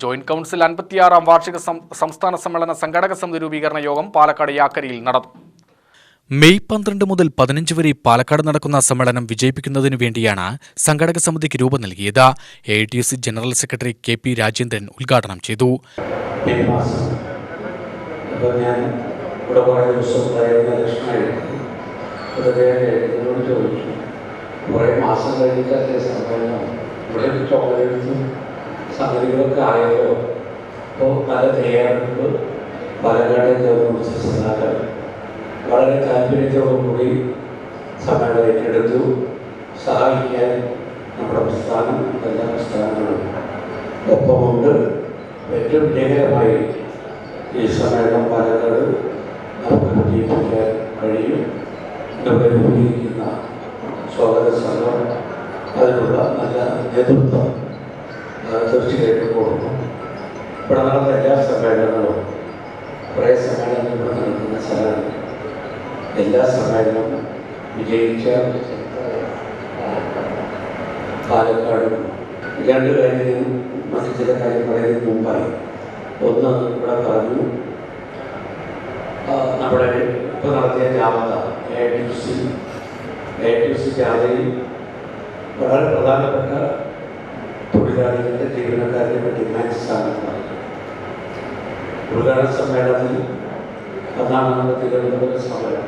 Joint council 56-ാം വാർഷിക സംസ്ഥാന സമ്മേളന സംഘാടക സമിതി രൂപീകരണ യോഗം പാലക്കാട് യാക്കരിയിൽ നടന്നു. മെയ് 12 മുതൽ 15 വരെ പാലക്കാട് നടക്കുന്ന സമ്മേളനം വിജയിപ്പിക്കുന്നതിനു വേണ്ടിയാണ് സംഘാടക സമിതിക്ക് രൂപം നൽകിയത്. AITUC general secretary KP Rajendran ഉദ്ഘാടനം ചെയ്തു. സംഗതികളൊക്കെ ആയല്ലോ. അപ്പോൾ നല്ല തയ്യാറെടുപ്പ് പാലക്കാട് വളരെ താല്പര്യത്തോടുകൂടി സമ്മേളനം ഏറ്റെടുത്തു. സഹായിക്കാൻ നമ്മുടെ പ്രസ്ഥാനം എല്ലാ പ്രസ്ഥാനങ്ങളും ഒപ്പമുണ്ട്. ഏറ്റവും വിജയകരമായി ഈ സമ്മേളനം പാലക്കാട് നമുക്ക് വിജയിപ്പിക്കാൻ കഴിയും. ഇവിടെ രൂപീകരിക്കുന്ന സ്വാഗത സംഘം അതിനുള്ള നല്ല നേതൃത്വം തീർച്ചയായിട്ടും കൊടുക്കും. ഇവിടെ നടന്ന എല്ലാ സമ്മേളനങ്ങളും കുറേ സമ്മേളനങ്ങൾ ഇവിടെ നടക്കുന്ന സ്ഥലമാണ്. എല്ലാ സമ്മേളനവും വിജയിച്ച പാലക്കാടും രണ്ട് കാര്യം മറ്റു ചില കാര്യം പറയുന്നതിന് മുമ്പായി ഒന്ന് ഇവിടെ പറഞ്ഞു. നമ്മുടെ ഇപ്പോൾ നടത്തിയ ജാഥ AITUC ജാഥയിൽ വളരെ പ്രധാനപ്പെട്ട തൊഴിലാളികളുടെ ജീവനക്കാരുടെ ഡിമാൻഡ്സാണ് ഉദ്ഘാടന സമ്മേളനത്തിൽ അതാണ് നമ്മുടെ തിരുവനന്തപുരം സമ്മേളനം.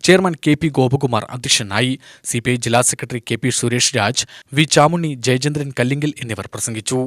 ചെയർമാൻ KP ഗോപകുമാർ അധ്യക്ഷനായി. CPI ജില്ലാ secretary KP Suresh Raj, V Chamunni, Jayachandran Kallingal എന്നിവർ പ്രസംഗിച്ചു.